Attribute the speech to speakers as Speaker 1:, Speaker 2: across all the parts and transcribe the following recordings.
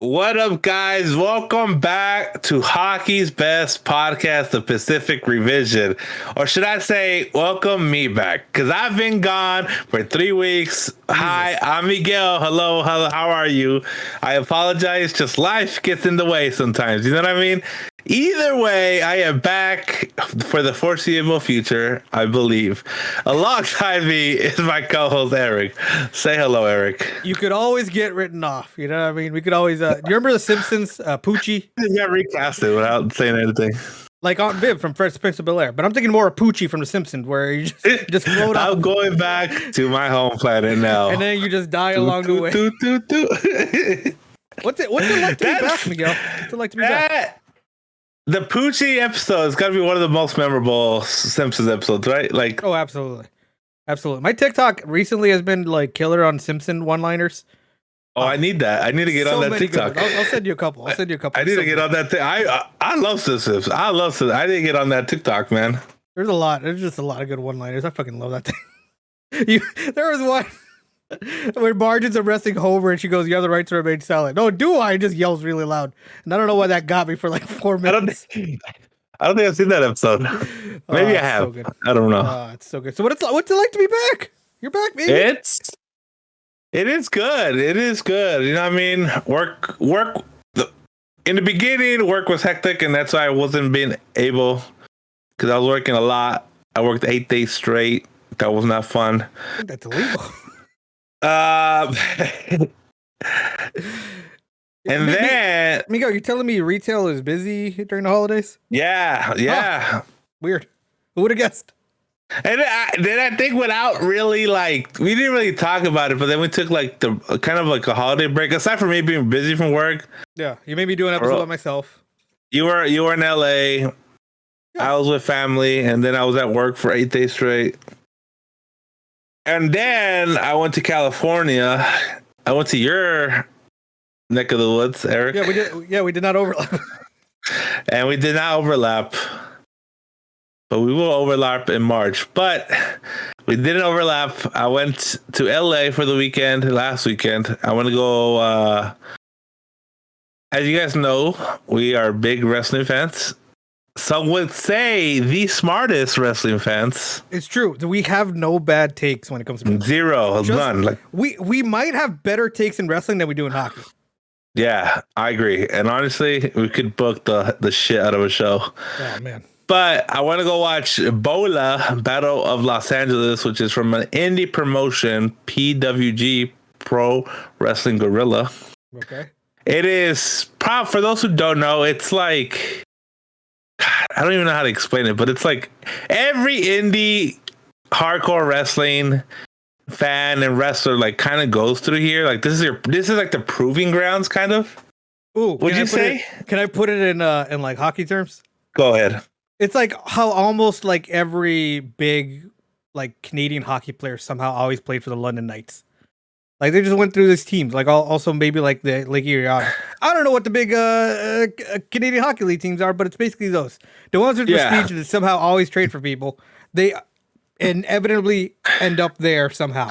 Speaker 1: What up, guys? Welcome back to Hockey's Best Podcast, the Pacific Revision. Or should I say, welcome me back? Because I've been gone for 3 weeks. Jesus. Hi, I'm Miguel. Hello, how are you? I apologize. Just life gets in the way sometimes. You know what I mean? Either way, I am back for the foreseeable future, I believe. Alongside me is my co-host, Erick. Say hello, Erick.
Speaker 2: You could always get written off. You know what I mean? We could always... do you remember The Simpsons, Poochie?
Speaker 1: You got recasted without saying anything.
Speaker 2: Like Aunt Viv from Fresh Prince of Bel-Air. But I'm thinking more of Poochie from The Simpsons, where you just float up.
Speaker 1: I'm going back to my home planet now.
Speaker 2: And then you just die along the way. What's it like to be back, Miguel? What's it like to be back?
Speaker 1: The Poochie episode has got to be one of the most memorable Simpsons episodes, right? Like,
Speaker 2: oh, absolutely. Absolutely. My TikTok recently has been like killer on Simpson one-liners.
Speaker 1: Oh, I need that. I need to get on that TikTok.
Speaker 2: I'll send you a couple. I
Speaker 1: need to get on that thing. I love Simpsons. I didn't get on that TikTok, man.
Speaker 2: There's a lot. There's just a lot of good one-liners. I fucking love that thing. There was one when Margin's arresting Homer and she goes, "You have the right to remain silent." No, do I? And just yells really loud. And I don't know why that got me for like 4 minutes.
Speaker 1: I don't think I've seen that episode. Maybe I have. So I don't know.
Speaker 2: It's so good. So what's it like to be back? You're back, baby.
Speaker 1: It is good. It is good. You know what I mean? Work. In the beginning, work was hectic, and that's why I wasn't being able, because I was working a lot. I worked 8 days straight. That was not fun.
Speaker 2: I think that's illegal.
Speaker 1: And then,
Speaker 2: Miguel, you're telling me retail is busy during the holidays?
Speaker 1: Yeah.
Speaker 2: Huh. Weird. Who would have guessed?
Speaker 1: And then I think without really we didn't really talk about it, but then we took like the kind of like a holiday break. Aside from me being busy from work.
Speaker 2: Yeah, you made me do an episode by myself.
Speaker 1: You were in LA. Yeah. I was with family, and then I was at work for 8 days straight. And then I went to California. I went to your neck of the woods, Erick.
Speaker 2: Yeah, we did. Yeah, we did not overlap.
Speaker 1: And we did not overlap. But we will overlap in March. But we didn't overlap. I went to LA for the weekend, last weekend. I want to go. As you guys know, we are big wrestling fans. Some would say the smartest wrestling fans.
Speaker 2: It's true. We have no bad takes when it comes to wrestling.
Speaker 1: Zero, none. Like
Speaker 2: we might have better takes in wrestling than we do in hockey.
Speaker 1: Yeah, I agree. And honestly, we could book the shit out of a show.
Speaker 2: Oh man.
Speaker 1: But I want to go watch BOLA, Battle of Los Angeles, which is from an indie promotion, PWG, Pro Wrestling Guerrilla.
Speaker 2: Okay.
Speaker 1: It is, for those who don't know, it's like, I don't even know how to explain it, but it's like every indie hardcore wrestling fan and wrestler like kind of goes through here. Like this is like the proving grounds, kind of.
Speaker 2: Ooh,
Speaker 1: would you say?
Speaker 2: Can I put it in like hockey terms?
Speaker 1: Go ahead.
Speaker 2: It's like how almost like every big like Canadian hockey player somehow always played for the London Knights. Like they just went through these teams. Like also maybe like the Lake Erie Otters. I don't know what the big Canadian Hockey League teams are, but it's basically those. The ones with prestige that somehow always trade for people. They inevitably end up there somehow.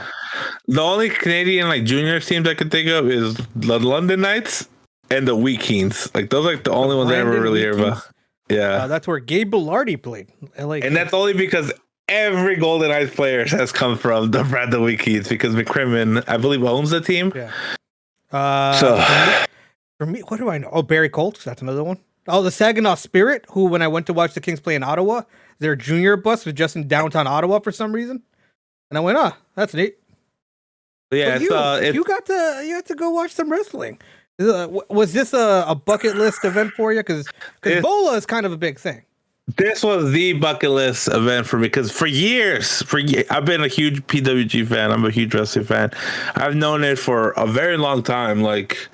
Speaker 1: The only Canadian like juniors teams I could think of is the London Knights and the Weekings. Like those are like the only ones I ever really hear about. Yeah,
Speaker 2: that's where Gabe Bellardi played.
Speaker 1: And that's only because every Golden Knights player has come from the Brandon Weekends, because McCrimmon, I believe, owns the team.
Speaker 2: Yeah. For me, what do I know? Oh, Barry Colts. That's another one. Oh, the Saginaw Spirit, who when I went to watch the Kings play in Ottawa, their junior bus was just in downtown Ottawa for some reason, and I went, that's neat.
Speaker 1: Yeah,
Speaker 2: you got to go watch some wrestling. Was this a bucket list event for you? Because BOLA is kind of a big thing.
Speaker 1: This was the bucket list event for me, because for years, I've been a huge PWG fan. I'm a huge wrestling fan. I've known it for a very long time. Like,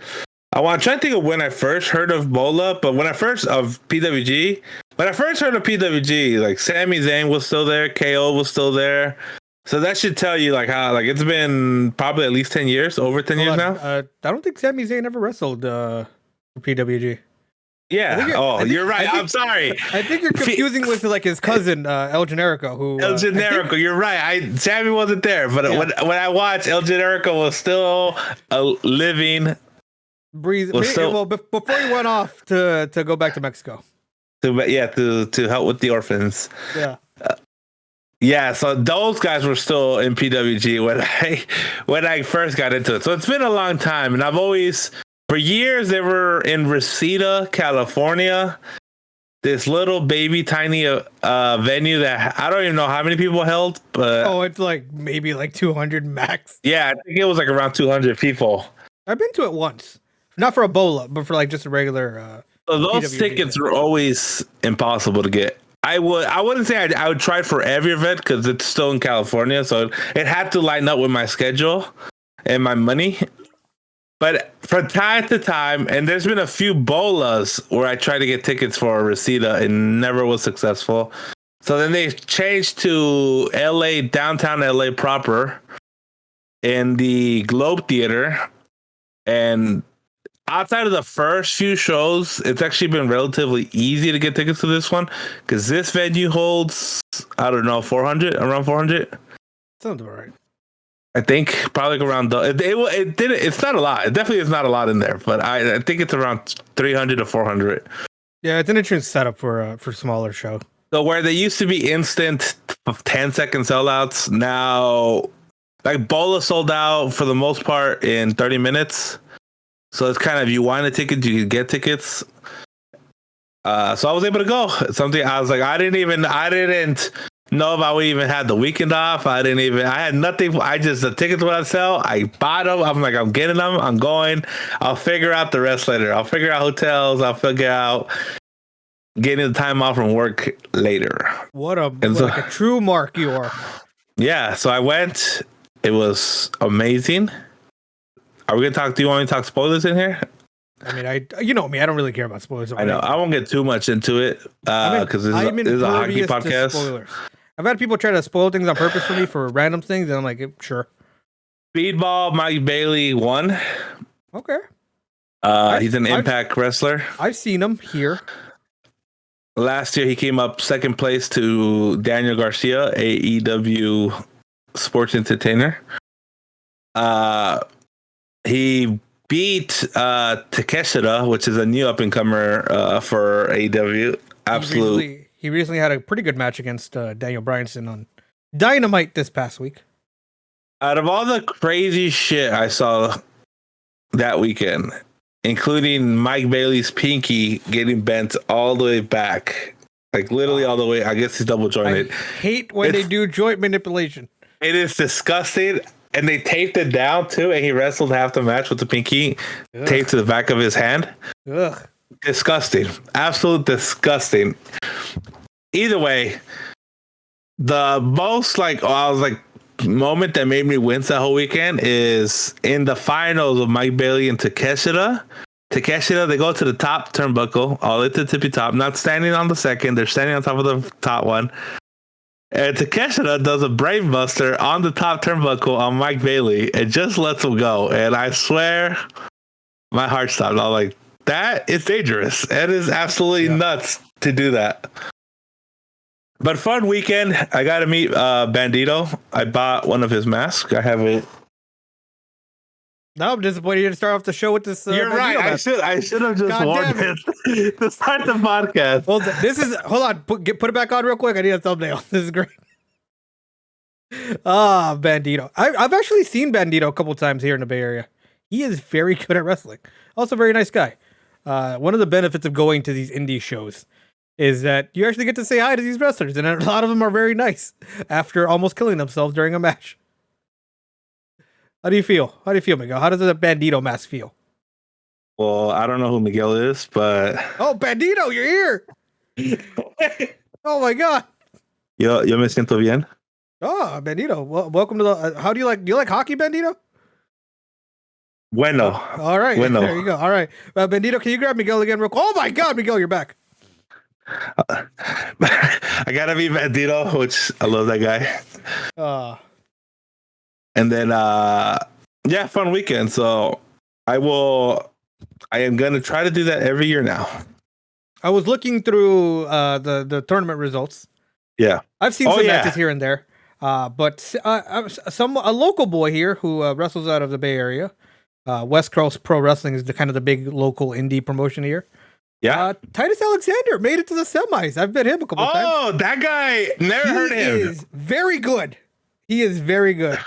Speaker 1: I'm trying to think of when I first heard of BOLA, but when I first heard of PWG, like Sami Zayn was still there, KO was still there. So that should tell you like how like it's been probably at least 10 years, over 10 years now.
Speaker 2: I don't think Sami Zayn ever wrestled for PWG.
Speaker 1: Yeah. You're right. I'm sorry.
Speaker 2: I think you're confusing with like his cousin El Generico.
Speaker 1: El Generico. You're right. Sammy wasn't there, but when I watched, El Generico was still living
Speaker 2: Breathe.
Speaker 1: was still
Speaker 2: Well, before he went off to go back to Mexico.
Speaker 1: to help with the orphans.
Speaker 2: Yeah.
Speaker 1: Yeah, so those guys were still in PWG when I first got into it. So it's been a long time, and I've always, for years, they were in Reseda, California. This little baby tiny venue that I don't even know how many people held, but
Speaker 2: it's like maybe like 200 max.
Speaker 1: yeah, I think it was like around 200 people.
Speaker 2: I've been to it once, not for Ebola, but for like just a regular.
Speaker 1: So those
Speaker 2: PWG
Speaker 1: tickets were always impossible to get. I wouldn't say I would try for every event because it's still in California, so it had to line up with my schedule and my money. But from time to time, and there's been a few bolas where I tried to get tickets for Reseda and never was successful. So then they changed to LA, downtown LA proper, in the Globe Theater. And outside of the first few shows, it's actually been relatively easy to get tickets to this one because this venue holds, I don't know, 400, around 400.
Speaker 2: Sounds about right.
Speaker 1: I think probably like around it's not a lot. It definitely is not a lot in there, but I think it's around 300 to 400.
Speaker 2: Yeah, it's an interesting setup for smaller show.
Speaker 1: So where they used to be instant 10-second sellouts, now like Bola sold out for the most part in 30 minutes. So it's kind of, you want a ticket, you can get tickets. So I was able to go. Something I was like, I didn't know if I would even had the weekend off. I had nothing. The tickets would sell. I bought them. I'm like, I'm getting them. I'm going. I'll figure out the rest later. I'll figure out hotels. I'll figure out getting the time off from work later.
Speaker 2: Like a true mark you are.
Speaker 1: Yeah. So I went. It was amazing. Are we going to talk? Do you want me to talk spoilers in here?
Speaker 2: I mean, you know me. I don't really care about spoilers.
Speaker 1: I know. I won't get too much into it because this is a hockey podcast.
Speaker 2: Spoilers. I've had people try to spoil things on purpose for me for random things, and I'm like, sure.
Speaker 1: Speedball, Mike Bailey won.
Speaker 2: Okay.
Speaker 1: He's an Impact wrestler.
Speaker 2: I've seen him here.
Speaker 1: Last year, he came up second place to Daniel Garcia, AEW sports entertainer. He beat Takeshita, which is a new up-and-comer for AEW. Absolute.
Speaker 2: He recently had a pretty good match against Daniel Bryanson on Dynamite this past week.
Speaker 1: Out of all the crazy shit I saw that weekend, including Mike Bailey's pinky getting bent all the way back, like literally all the way, I guess he's double jointed.
Speaker 2: I hate when they do joint manipulation.
Speaker 1: It is disgusting. And they taped it down too, and he wrestled half the match with the pinky taped to the back of his hand.
Speaker 2: Ugh.
Speaker 1: Disgusting. Absolute disgusting. Either way, the most moment that made me wince that whole weekend is in the finals of Mike Bailey and Takeshita. Takeshita, they go to the top turnbuckle, all the way to the tippy top, not standing on the second, they're standing on top of the top one. And Takeshita does a brainbuster on the top turnbuckle on Mike Bailey and just lets him go. And I swear, my heart stopped. I was like, that is dangerous. It is absolutely nuts to do that. But fun weekend. I got to meet Bandito. I bought one of his masks. I have it.
Speaker 2: No, I'm disappointed you didn't start off the show with this.
Speaker 1: You're right. I should have just warned it to start the podcast.
Speaker 2: Well, this is. Hold on. Put it back on real quick. I need a thumbnail. This is great. Bandito. I've actually seen Bandito a couple times here in the Bay Area. He is very good at wrestling. Also, a very nice guy. One of the benefits of going to these indie shows is that you actually get to say hi to these wrestlers, and a lot of them are very nice after almost killing themselves during a match. How do you feel? Miguel? How does the Bandito mask feel?
Speaker 1: Well, I don't know who Miguel is, but...
Speaker 2: Oh, Bandito, you're here! Oh, my God.
Speaker 1: Yo me siento bien.
Speaker 2: Oh, Bandito. Well, welcome to the... how do you like hockey, Bandito?
Speaker 1: Bueno.
Speaker 2: All right.
Speaker 1: Bueno.
Speaker 2: There you go. All right. Bandito, can you grab Miguel again real quick? Oh, my God, Miguel, you're back.
Speaker 1: I gotta meet Bandito, which I love that guy. And then, fun weekend. So I am going to try to do that every year now. I
Speaker 2: was looking through the tournament results.
Speaker 1: Yeah.
Speaker 2: I've seen some matches here and there. But a local boy here who wrestles out of the Bay Area West Coast Pro Wrestling is the kind of the big local indie promotion here.
Speaker 1: Yeah.
Speaker 2: Titus Alexander made it to the semis. I've met him a couple times.
Speaker 1: Oh, that guy! Never heard of him.
Speaker 2: He is very good. He is very good.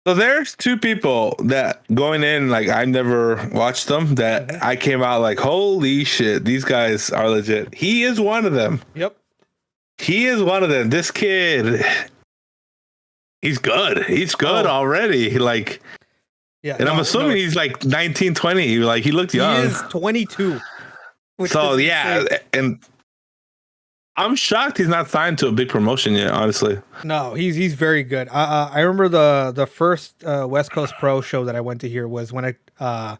Speaker 1: So there's two people that going in, like I never watched them, that I came out like, holy shit, these guys are legit. He is one of them.
Speaker 2: Yep.
Speaker 1: He is one of them. This kid, he's good. He's good already. Like,
Speaker 2: yeah.
Speaker 1: And I'm assuming he's like 19, 20. Like he looked young.
Speaker 2: He is 22.
Speaker 1: So yeah, insane. And I'm shocked he's not signed to a big promotion yet, honestly.
Speaker 2: No, he's very good. I remember the first West Coast Pro show that I went to here was when I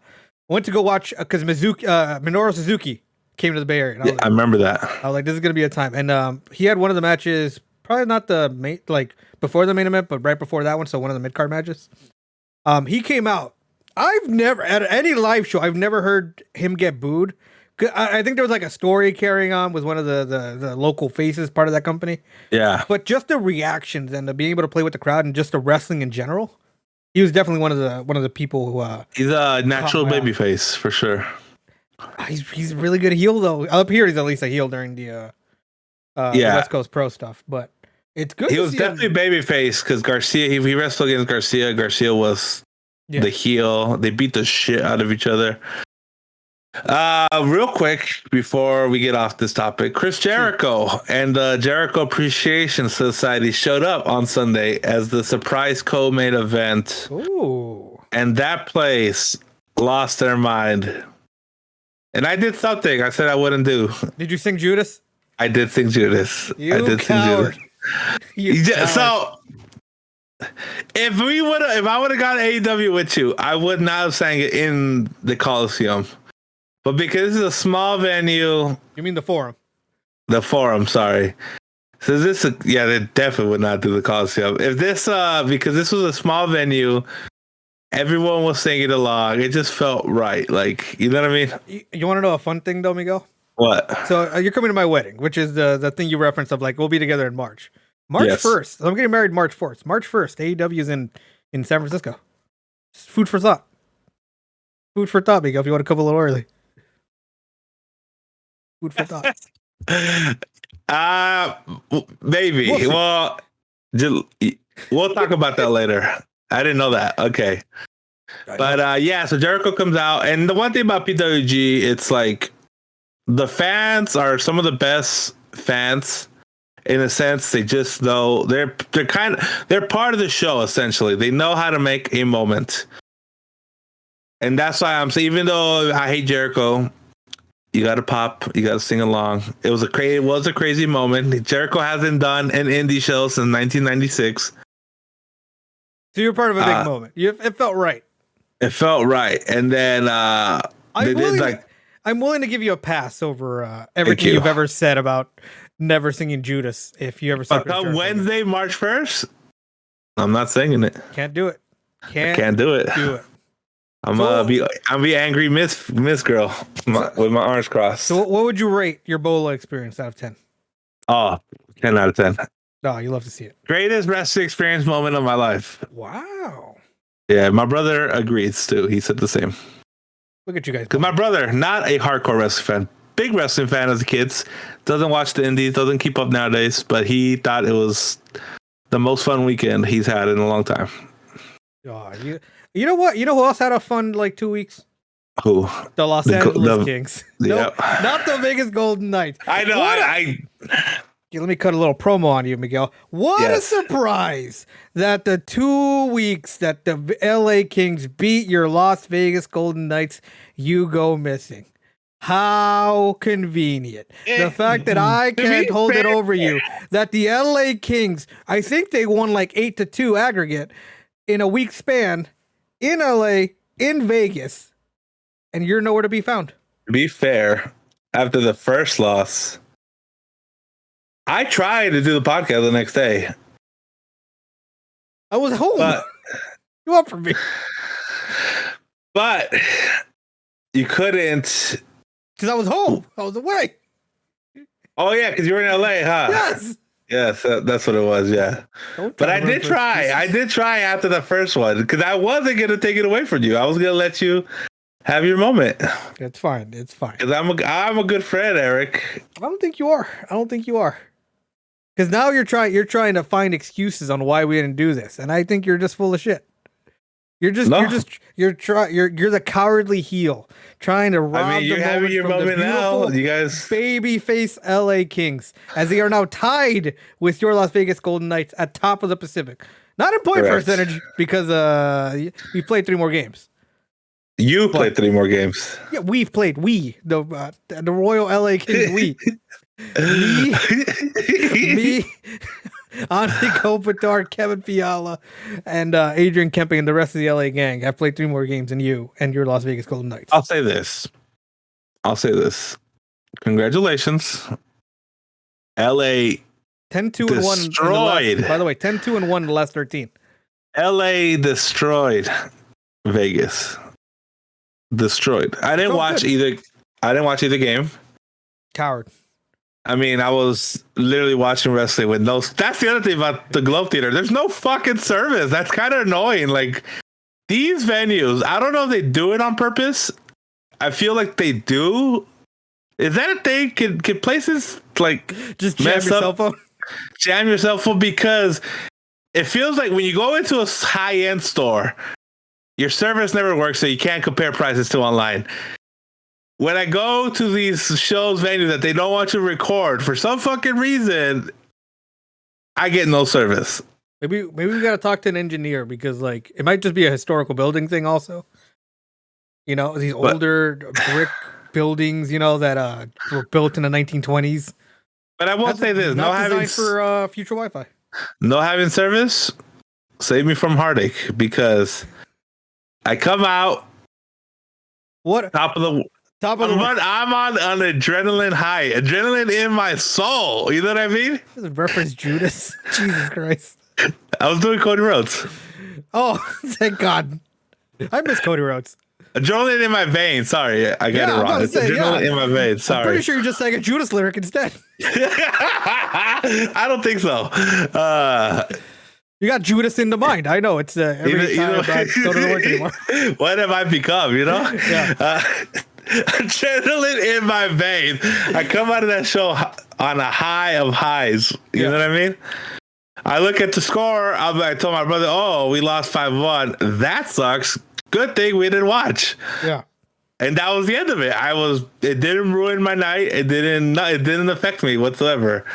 Speaker 2: went to go watch because Minoru Suzuki came to the Bay Area.
Speaker 1: And I remember that.
Speaker 2: I was like, this is gonna be a time. And he had one of the matches, probably not the main, like before the main event, but right before that one. So one of the mid card matches. He came out. I've never at any live show. I've never heard him get booed. I think there was like a story carrying on with one of the local faces, part of that company.
Speaker 1: Yeah.
Speaker 2: But just the reactions and the being able to play with the crowd and just the wrestling in general, he was definitely one of the people who.
Speaker 1: He's a natural babyface for sure.
Speaker 2: He's really good heel though. Up here, he's at least a heel during the West Coast Pro stuff. But it's good.
Speaker 1: He was definitely babyface because Garcia. He wrestled against Garcia. Garcia was the heel. They beat the shit out of each other. Real quick before we get off this topic, Chris Jericho and the Jericho Appreciation Society showed up on Sunday as the surprise co-main event.
Speaker 2: Ooh.
Speaker 1: And that place lost their mind. And I did something I said I wouldn't do.
Speaker 2: Did you sing Judas?
Speaker 1: I did sing Judas.
Speaker 2: You
Speaker 1: I did
Speaker 2: coward.
Speaker 1: sing Judas. So if I would have got AEW with you, I would not have sang it in the Coliseum. But because this is a small venue.
Speaker 2: You mean the Forum?
Speaker 1: The Forum, sorry. So they definitely would not do the Coliseum. If this, because this was a small venue, everyone was singing along. It just felt right. Like, you know what I mean?
Speaker 2: You want to know a fun thing though, Miguel?
Speaker 1: What?
Speaker 2: So you're coming to my wedding, which is the thing you referenced of like, we'll be together in March. March 1st. I'm getting married March 4th. March 1st, AEW is in San Francisco. Food for thought. Food for thought, Miguel, if you want to come a little early. Food for thought.
Speaker 1: Maybe.
Speaker 2: We'll
Speaker 1: We'll talk about that later. I didn't know that. Okay. But so Jericho comes out, and the one thing about PWG, it's like the fans are some of the best fans in a sense. They just know they're part of the show essentially. They know how to make a moment. And that's why I'm saying, even though I hate Jericho, you got to pop. You got to sing along. It was a crazy moment. Jericho hasn't done an indie show since 1996.
Speaker 2: So you're part of a big moment. It felt right.
Speaker 1: It felt right. And then
Speaker 2: I'm willing to give you a pass over everything you've ever said about never singing Judas. If you ever said
Speaker 1: Wednesday, March 1st, I'm not singing it.
Speaker 2: Can't do it.
Speaker 1: Can't do it. I'm be angry Miss girl with my arms crossed.
Speaker 2: So what would you rate your Bola experience out of 10?
Speaker 1: Oh, 10 out of 10.
Speaker 2: Oh, you love to see it.
Speaker 1: Greatest wrestling experience moment of my life.
Speaker 2: Wow.
Speaker 1: Yeah, my brother agrees too. He said the same.
Speaker 2: Look at you guys.
Speaker 1: Because my brother, not a hardcore wrestling fan, big wrestling fan as a kid, doesn't watch the indies, doesn't keep up nowadays, but he thought it was the most fun weekend he's had in a long time.
Speaker 2: Oh, you know what? You know who else had a fun 2 weeks?
Speaker 1: Who?
Speaker 2: The Los Angeles Kings.
Speaker 1: No,
Speaker 2: not the Vegas Golden Knights.
Speaker 1: I know.
Speaker 2: Let me cut a little promo on you, Miguel. What a surprise that the 2 weeks that the LA Kings beat your Las Vegas Golden Knights, you go missing. How convenient. The fact that I can't hold it over you, that the LA Kings, I think they won 8-2 aggregate in a week span in LA, in Vegas, and you're nowhere to be found.
Speaker 1: To be fair, after the first loss, I tried to do the podcast the next day.
Speaker 2: I was home. You up for me?
Speaker 1: But you couldn't.
Speaker 2: Because I was home. I was away.
Speaker 1: Oh, yeah, because you were in LA, huh?
Speaker 2: Yes.
Speaker 1: Yes, that's what it was. Yeah, but I did try. I did try after the first one because I wasn't gonna take it away from you. I was gonna let you have your moment.
Speaker 2: It's fine. It's fine.
Speaker 1: Because I'm a good friend, Eric.
Speaker 2: I don't think you are. I don't think you are. Because now you're trying to find excuses on why we didn't do this, and I think you're just full of shit. You're the cowardly heel trying to rob. I mean, you're having your moment now, you guys. Babyface LA Kings, as they are now tied with your Las Vegas Golden Knights at top of the Pacific. Not in point percentage because we played 3 more games.
Speaker 1: You played 3 more games.
Speaker 2: Yeah, we've played. The Royal LA Kings. Me, Andy Kopitar, Kevin Fiala, and Adrian Kemping and the rest of the LA gang. I've played 3 more games than you and your Las Vegas Golden Knights.
Speaker 1: I'll say this. Congratulations. LA
Speaker 2: 10-2-1 destroyed. By the way, 10-2-1 in the last 13.
Speaker 1: LA destroyed Vegas. Destroyed. I didn't watch either game.
Speaker 2: Coward.
Speaker 1: I mean, I was literally watching wrestling with no. That's the other thing about the Globe Theater. There's no fucking service. That's kind of annoying. Like these venues, I don't know if they do it on purpose. I feel like they do. Is that a thing? Can places like
Speaker 2: just jam your cell phone?
Speaker 1: Jam your cell phone, because it feels like when you go into a high-end store, your service never works, so you can't compare prices to online. When I go to these shows venues that they don't want you to record for some fucking reason, I get no service.
Speaker 2: Maybe we gotta talk to an engineer, because like it might just be a historical building thing also. You know, these older brick buildings, you know, that were built in the 1920s.
Speaker 1: But I will say this:
Speaker 2: no having for future Wi-Fi,
Speaker 1: no having service, save me from heartache, because I come out top of the. I'm on an adrenaline high. Adrenaline in my soul. You know what I mean?
Speaker 2: Reference Judas. Jesus Christ.
Speaker 1: I was doing Cody Rhodes.
Speaker 2: Oh, thank God. I miss Cody Rhodes.
Speaker 1: Adrenaline in my veins. Sorry, I got it wrong. It's adrenaline in my veins. Sorry.
Speaker 2: I'm pretty sure you just sang a Judas lyric instead.
Speaker 1: I don't think so.
Speaker 2: You got Judas in the mind. I know. It's every time I don't know work anymore.
Speaker 1: What have I become, you know?
Speaker 2: Yeah.
Speaker 1: Adrenaline in my veins. I come out of that show on a high of highs. You know what I mean? I look at the score. I told my brother, "Oh, we lost 5-1. That sucks. Good thing we didn't watch."
Speaker 2: Yeah.
Speaker 1: And that was the end of it. It didn't ruin my night. It didn't affect me whatsoever.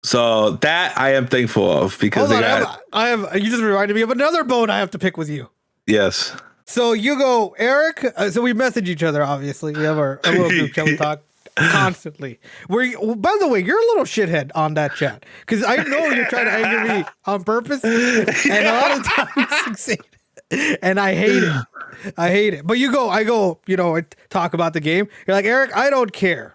Speaker 1: So that I am thankful of, because
Speaker 2: I have. You just reminded me of another bone I have to pick with you.
Speaker 1: Yes.
Speaker 2: So you go, Eric. So we message each other. Obviously, we have our little group chat. We talk constantly. By the way, you're a little shithead on that chat, because I know you're trying to anger me on purpose, and a lot of times you succeed. And I hate it. But I go, you know, talk about the game. You're like, Eric, I don't care.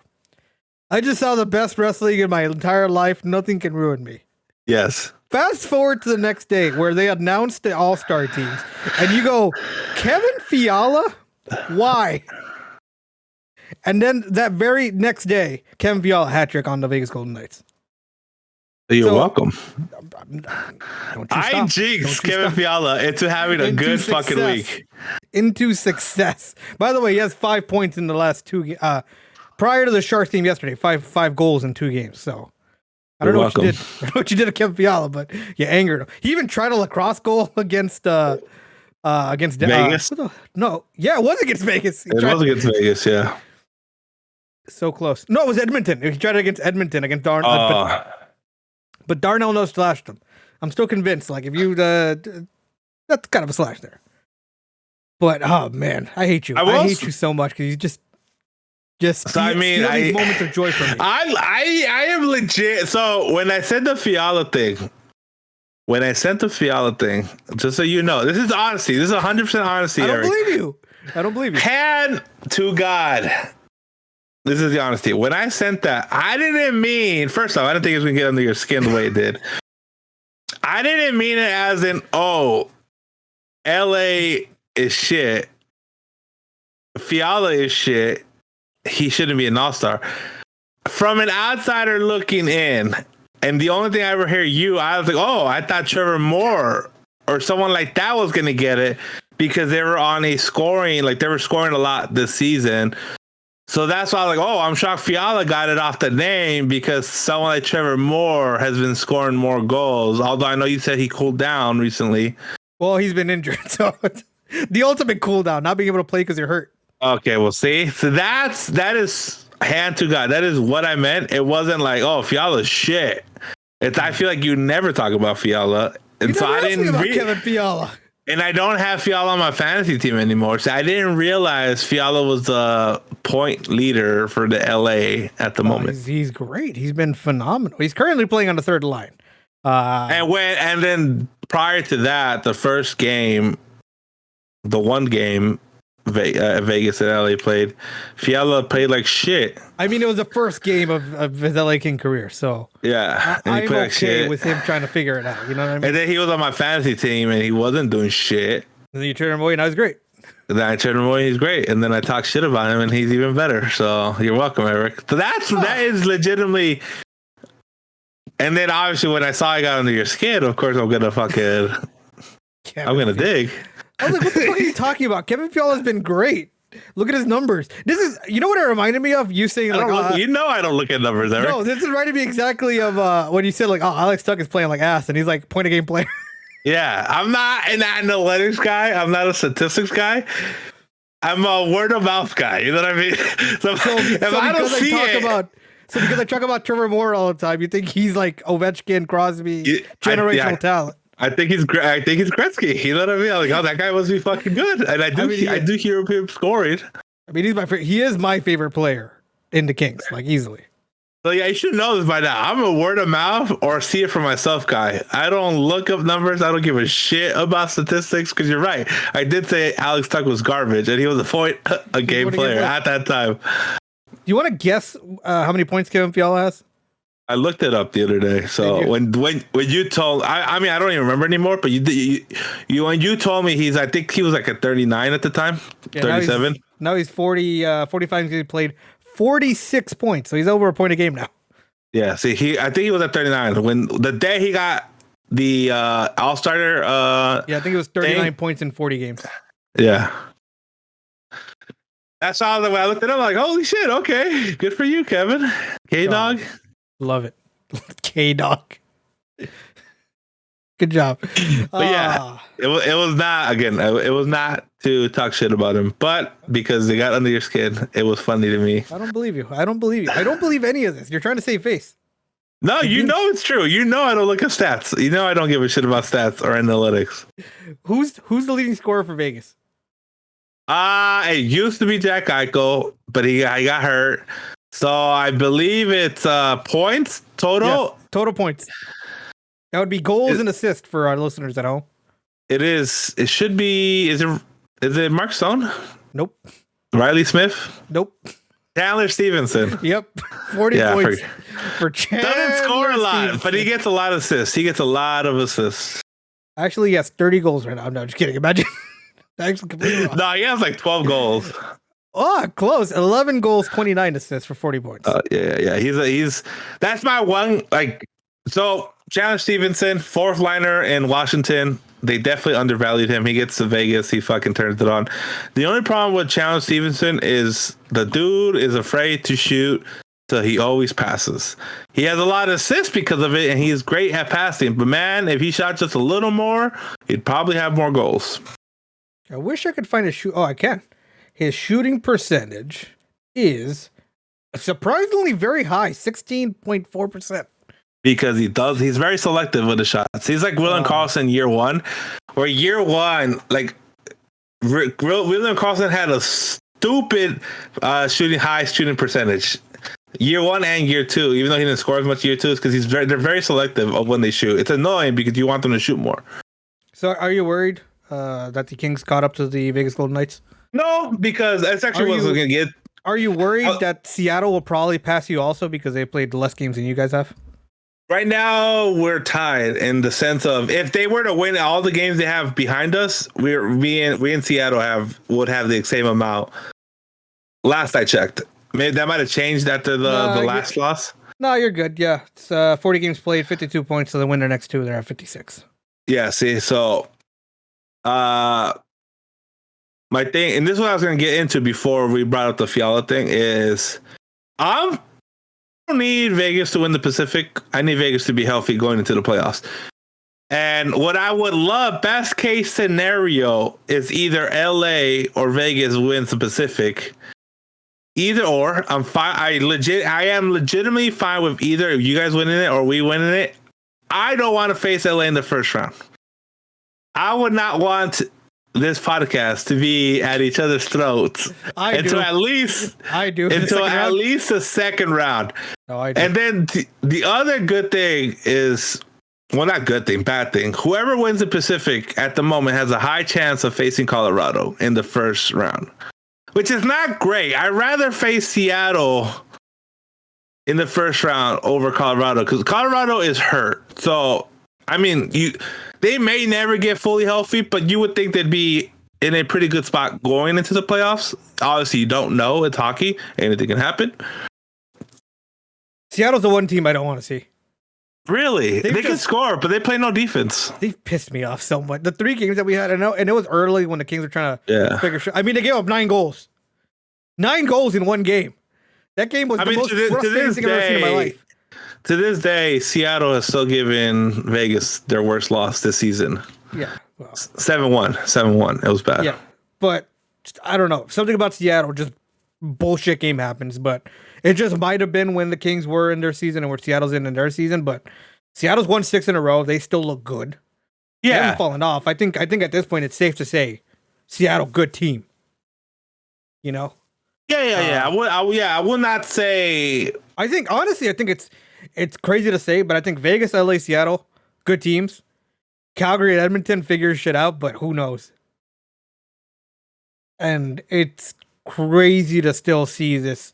Speaker 2: I just saw the best wrestling in my entire life. Nothing can ruin me.
Speaker 1: Yes.
Speaker 2: Fast forward to the next day where they announced the All-Star teams, and you go, Kevin Fiala? Why? And then that very next day, Kevin Fiala hat-trick on the Vegas Golden Knights.
Speaker 1: You're welcome. I jinxed Kevin Fiala into having a good fucking week.
Speaker 2: Into success. By the way, he has 5 points in the last 2 prior to the Sharks game yesterday. 5 goals in 2 games. So I don't know what you did. I don't know what you did to Kevin Fiala, but you angered him. He even tried a lacrosse goal against Vegas. No, yeah, it was against Vegas.
Speaker 1: It was against Vegas, yeah.
Speaker 2: So close. No, it was Edmonton. He tried it against Edmonton against Darnell. But Darnell no slashed him. I'm still convinced. Like, if you that's kind of a slash there. But oh man, I hate you. I hate you so much, because you just steal these moments of joy from me.
Speaker 1: I am legit. So when I said the Fiala thing, just so you know, this is honesty. This is 100% honesty.
Speaker 2: I don't believe you.
Speaker 1: Hand to God. This is the honesty. When I sent that, I didn't mean, first off, I didn't think it was going to get under your skin the way it did. I didn't mean it as in, oh, LA is shit. Fiala is shit. He shouldn't be an all-star. from an outsider looking in, and the only thing I ever hear I was like, oh, I thought Trevor Moore or someone like that was going to get it because they were on a scoring, like they were scoring a lot this season. So that's why I was like, oh, I'm shocked Fiala got it off the name because someone like Trevor Moore has been scoring more goals. Although I know you said he cooled down recently.
Speaker 2: Well, he's been injured, so it's the ultimate cool down, not being able to play because you're hurt.
Speaker 1: Okay, well, see, so that is hand to God. That is what I meant. It wasn't like, oh, Fiala's shit. I feel like you never talk about Fiala, and so I didn't
Speaker 2: Kevin Fiala.
Speaker 1: And I don't have Fiala on my fantasy team anymore, so I didn't realize Fiala was the point leader for the LA at the moment.
Speaker 2: He's great. He's been phenomenal. He's currently playing on the third line.
Speaker 1: And then prior to that, the first game, the one game Vegas and LA played, Fiala played like shit.
Speaker 2: I mean, it was the first game of his LA King career, so
Speaker 1: yeah,
Speaker 2: I'm okay with him trying to figure it out. You know what I mean?
Speaker 1: And then he was on my fantasy team, and he wasn't doing shit.
Speaker 2: And then you turned him away, and I was great.
Speaker 1: And then I turned him away, he's great. And then I talk shit about him, and he's even better. So you're welcome, Eric. So that is legitimately. And then obviously, when I saw I got under your skin, of course I'm gonna fucking. I'm gonna dig.
Speaker 2: I was like, what the fuck are you talking about? Kevin Fiala has been great. Look at his numbers. This is, you know what it reminded me of? You saying like,
Speaker 1: I don't look at numbers, Eric.
Speaker 2: No, this reminded me exactly of when you said like, oh, Alex Tuck is playing like ass, and he's like point of game player.
Speaker 1: Yeah, I'm not an analytics guy. I'm not a statistics guy. I'm a word of mouth guy. You know what I mean? So because I talk about Trevor Moore all the time, you think he's like Ovechkin, Crosby, generational talent. I think he's Gretzky. You know what I mean? I'm like, oh, that guy must be fucking good. And I do hear him scoring.
Speaker 2: I mean, he is my favorite player in the Kings, like easily.
Speaker 1: So yeah, you should know this by now. I'm a word of mouth or see it for myself guy. I don't look up numbers. I don't give a shit about statistics because you're right. I did say Alex Tuck was garbage, and he was a game player at that time.
Speaker 2: Do you want to guess how many points Kevin Fiala has?
Speaker 1: I looked it up the other day. So when you told, I mean, I don't even remember anymore. But when you told me I think he was like a 39 at the time, 37.
Speaker 2: Now he's 40, 45. He played 46 points, so he's over a point a game now.
Speaker 1: Yeah, see, I think he was at 39 when the day he got the All-Star.
Speaker 2: I think it was 39 points in 40 games.
Speaker 1: Yeah. That's all the way I looked at him like, holy shit, okay. Good for you, Kevin. K-Dog.
Speaker 2: Love it. K-Dog. Good job.
Speaker 1: But yeah, it was not, again, it was not to talk shit about him, but because they got under your skin, it was funny to me.
Speaker 2: I don't believe you. I don't believe any of this. You're trying to save face.
Speaker 1: No, you know it's true. You know I don't look at stats. You know I don't give a shit about stats or analytics.
Speaker 2: Who's the leading scorer for Vegas?
Speaker 1: It used to be Jack Eichel, but he got hurt. So I believe it's points total.
Speaker 2: Yes, total points. That would be goals and assists for our listeners at home.
Speaker 1: It is. It should be. Is it Mark Stone?
Speaker 2: Nope.
Speaker 1: Riley Smith?
Speaker 2: Nope.
Speaker 1: Chandler Stevenson.
Speaker 2: Yep. 40 points for Chandler.
Speaker 1: Doesn't score a lot,
Speaker 2: Stevenson.
Speaker 1: but he gets a lot of assists. He gets a lot of assists.
Speaker 2: Actually, yes, 30 goals right now. I'm not just kidding. Imagine. Actually, completely wrong.
Speaker 1: No, he has like 12 goals.
Speaker 2: Oh, close. 11 goals, 29 assists for 40 points.
Speaker 1: Yeah. He's that's my one. Like, so Chandler Stevenson, fourth liner in Washington. They definitely undervalued him. He gets to Vegas. He fucking turns it on. The only problem with Chandler Stevenson is the dude is afraid to shoot, so he always passes. He has a lot of assists because of it, and he's great at passing. But man, if he shot just a little more, he'd probably have more goals.
Speaker 2: I wish I could find his shoot. Oh, I can. His shooting percentage is surprisingly very high, 16.4%.
Speaker 1: Because he's very selective with the shots. He's like William Karlsson year one, where year one, like William Karlsson had a stupid high shooting percentage. Year one and year two, even though he didn't score as much year two, is because they're very selective of when they shoot. It's annoying because you want them to shoot more.
Speaker 2: So are you worried that the Kings caught up to the Vegas Golden Knights?
Speaker 1: No, because that's actually what I was going to get.
Speaker 2: Are you worried that Seattle will probably pass you also because they played less games than you guys have?
Speaker 1: Right now, we're tied in the sense of if they were to win all the games they have behind us, we in Seattle would have the same amount. Last I checked, Maybe that might have changed after the last loss.
Speaker 2: No, you're good. Yeah, it's 40 games played, 52 points. So they win their next two. They're at 56.
Speaker 1: Yeah. See, so my thing, and this is what I was going to get into before we brought up the Fiala thing, is I don't need Vegas to win the Pacific. I need Vegas to be healthy going into the playoffs. And what I would love, best case scenario, is either LA or Vegas wins the Pacific. Either or, I'm fine. I am legitimately fine with either. If you guys winning it or we winning it, I don't want to face LA in the first round. I would not want this podcast to be at each other's throats until at least the second round.
Speaker 2: No, I do.
Speaker 1: And then the other good thing is, well, not good thing, bad thing. Whoever wins the Pacific at the moment has a high chance of facing Colorado in the first round, which is not great. I'd rather face Seattle in the first round over Colorado because Colorado is hurt. So, I mean, they may never get fully healthy, but you would think they'd be in a pretty good spot going into the playoffs. Obviously, you don't know. It's hockey. Anything can happen.
Speaker 2: Seattle's the one team I don't want to see.
Speaker 1: Really? They can score, but they play no defense.
Speaker 2: They've pissed me off so much. The 3 games that we had, I know, and it was early when the Kings were trying to figure shit. I mean, they gave up 9 goals. 9 goals in one game. That game was the most frustrating thing I've ever seen in my life.
Speaker 1: To this day, Seattle is still giving Vegas their worst loss this season.
Speaker 2: Yeah. Well,
Speaker 1: 7-1. 7-1. It was bad.
Speaker 2: Yeah. But I don't know. Something about Seattle, just bullshit game happens, but it just might have been when the Kings were in their season and where Seattle's in their season, but Seattle's won 6 in a row. They still look good. Yeah. They haven't fallen off. I think at this point it's safe to say Seattle, good team. You know?
Speaker 1: Yeah. I would not say.
Speaker 2: I think it's crazy to say, but I think Vegas, LA, Seattle, good teams. Calgary and Edmonton figures shit out, but who knows? And it's crazy to still see this.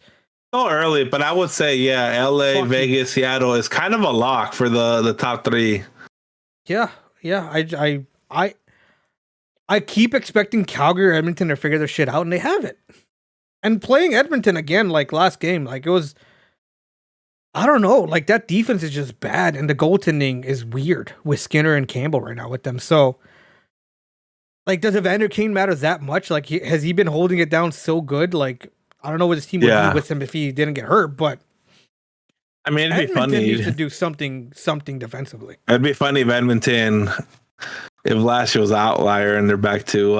Speaker 1: So early, but I would say, LA, Vegas, Seattle is kind of a lock for the top 3.
Speaker 2: Yeah. I keep expecting Calgary or Edmonton to figure their shit out, and they haven't. And playing Edmonton again, like last game, like it was, I don't know, like that defense is just bad, and the goaltending is weird with Skinner and Campbell right now with them. So, like, does Evander Kane matter that much? Like, has he been holding it down so good? Like, I don't know what his team would do with him if he didn't get hurt, but
Speaker 1: I mean, it'd be funny.
Speaker 2: Edmonton needs to do something defensively.
Speaker 1: It'd be funny if Edmonton, if last year was an outlier and they're back to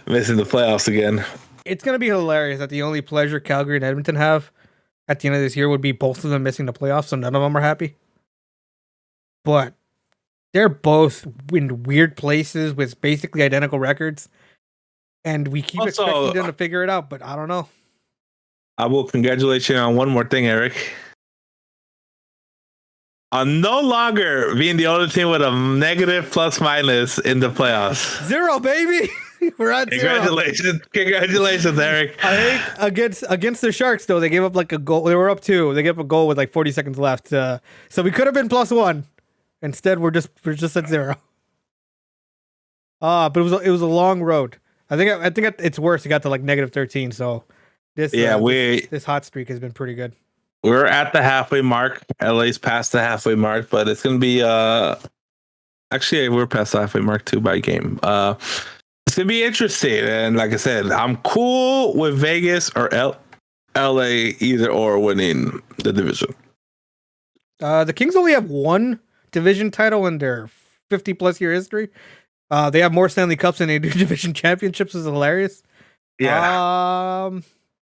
Speaker 1: missing the playoffs again.
Speaker 2: It's going to be hilarious that the only pleasure Calgary and Edmonton have at the end of this year would be both of them missing the playoffs, so none of them are happy. But they're both in weird places with basically identical records, and we keep expecting them to figure it out, but I don't know.
Speaker 1: I will congratulate you on one more thing, Eric. On no longer being the only team with a negative plus minus in the playoffs.
Speaker 2: 0, baby! We're at 0.
Speaker 1: Congratulations, Eric.
Speaker 2: I think against the Sharks, though, they gave up like a goal. They were up 2. They gave up a goal with like 40 seconds left. So we could have been +1. Instead, we're just at 0. But it was a long road. I think it's worse. It got to like -13. So this hot streak has been pretty good.
Speaker 1: We're at the halfway mark. LA's past the halfway mark, but it's gonna be actually we're past the halfway mark too by game. It's gonna be interesting, and like I said, I'm cool with Vegas or LA either or winning the division.
Speaker 2: The Kings only have 1 division title in their 50+ year history. They have more Stanley Cups than they do division championships. Is hilarious.
Speaker 1: Yeah.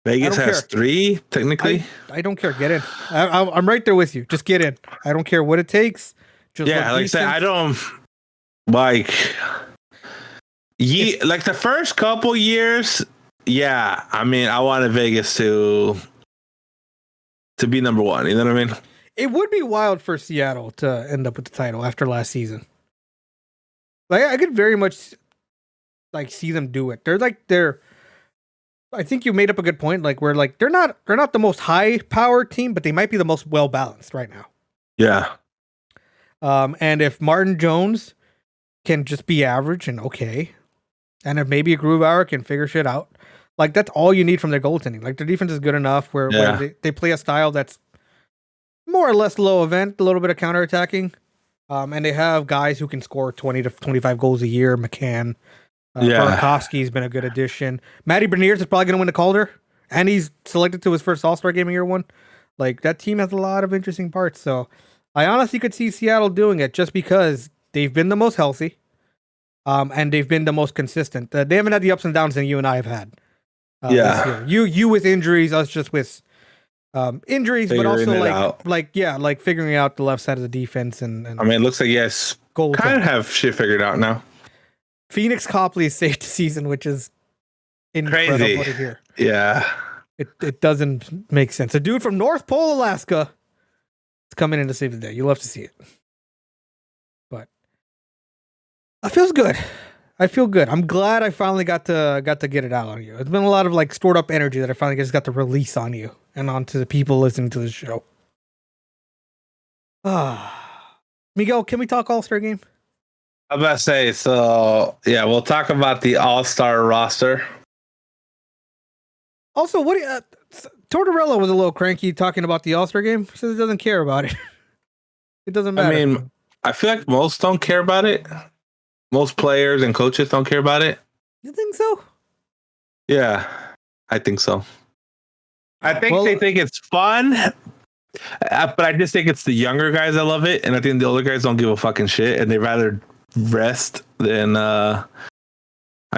Speaker 1: Vegas has 3 technically.
Speaker 2: I don't care. Get in. I'm right there with you. Just get in. I don't care what it takes. Just
Speaker 1: like I said, I don't like. Like the first couple years, I mean, I wanted Vegas to be number 1. You know what I mean?
Speaker 2: It would be wild for Seattle to end up with the title after last season. Like, I could very much like see them do it. They're. I think you made up a good point. Like, they're not the most high power team, but they might be the most well balanced right now.
Speaker 1: Yeah.
Speaker 2: And if Martin Jones can just be average and okay. And if maybe a Grubauer can figure shit out, Like that's all you need from their goaltending. Like their defense is good enough where they play a style that's more or less low event, a little bit of counterattacking. And they have guys who can score 20 to 25 goals a year. McCann, Burakovsky's been a good addition. Matty Beniers is probably going to win the Calder, and he's selected to his first All-Star game in year one. Like that team has a lot of interesting parts. So I honestly could see Seattle doing it just because they've been the most healthy, and they've been the most consistent. They haven't had the ups and downs that you and I have had. This year. You with injuries, us just with injuries, but also like figuring out the left side of the defense and
Speaker 1: I mean, it looks like kind of have shit figured out now.
Speaker 2: Phoenix Copley is saved the season, which is incredible to hear.
Speaker 1: Yeah,
Speaker 2: it doesn't make sense. A dude from North Pole, Alaska, is coming in to save the day. You love to see it, but it feels good. I feel good. I'm glad I finally got to get it out on you. It's been a lot of like stored up energy that I finally just got to release on you and onto the people listening to the show. Miguel, can we talk All-Star game?
Speaker 1: I'm about to say, so yeah, we'll talk about the All-Star roster.
Speaker 2: Also, Tortorella was a little cranky talking about the All-Star game. He says he doesn't care about it. It doesn't matter.
Speaker 1: I mean, I feel like most don't care about it. Most players and coaches don't care about it.
Speaker 2: You think so?
Speaker 1: Yeah, I think so. I think they think it's fun, but I just think it's the younger guys that love it, and I think the older guys don't give a fucking shit, and they rather rest than. I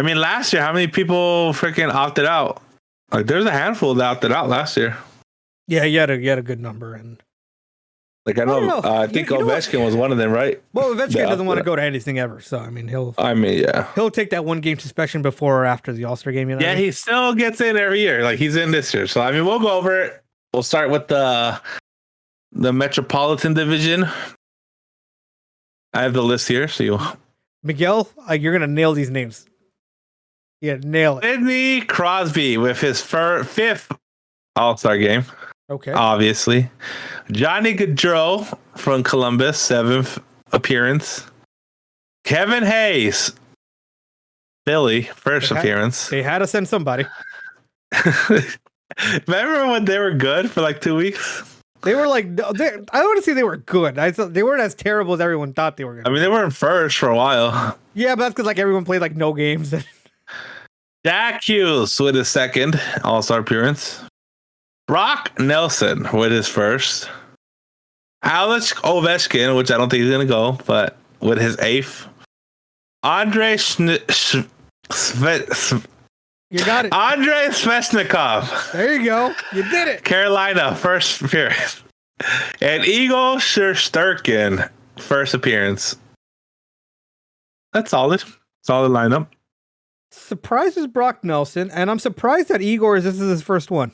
Speaker 1: mean, last year, how many people freaking opted out? Like, there's a handful that opted out last year.
Speaker 2: Yeah, you had a good number, and
Speaker 1: like I think Ovechkin was one of them, right?
Speaker 2: Well, Ovechkin doesn't want to go to anything ever, so I mean, he'll take that 1 game suspension before or after the All-Star game. You know
Speaker 1: he still gets in every year. Like he's in this year, so I mean, we'll go over it. We'll start with the Metropolitan Division. I have the list here, so you.
Speaker 2: Miguel, you're gonna nail these names. Yeah, nail it.
Speaker 1: Sidney Crosby with his fifth All-Star game.
Speaker 2: Okay.
Speaker 1: Obviously. Johnny Gaudreau from Columbus, 7th appearance. Kevin Hayes, Philly, first appearance.
Speaker 2: They had to send somebody.
Speaker 1: Remember when they were good for like 2 weeks?
Speaker 2: They were like, I want to say they were good. I thought they weren't as terrible as everyone thought they were going to be.
Speaker 1: I mean, they weren't first for a while.
Speaker 2: Yeah, but that's because like everyone played like no games.
Speaker 1: Jack Hughes with his second All-Star appearance. Brock Nelson with his first. Alex Ovechkin, which I don't think he's going to go, but with his 8th. Andrei
Speaker 2: You got it.
Speaker 1: Andrei Svechnikov.
Speaker 2: There you go. You did it.
Speaker 1: Carolina, first appearance. And Igor Shesterkin, first appearance. That's solid. Solid lineup.
Speaker 2: Surprises Brock Nelson, and I'm surprised that this is his first one.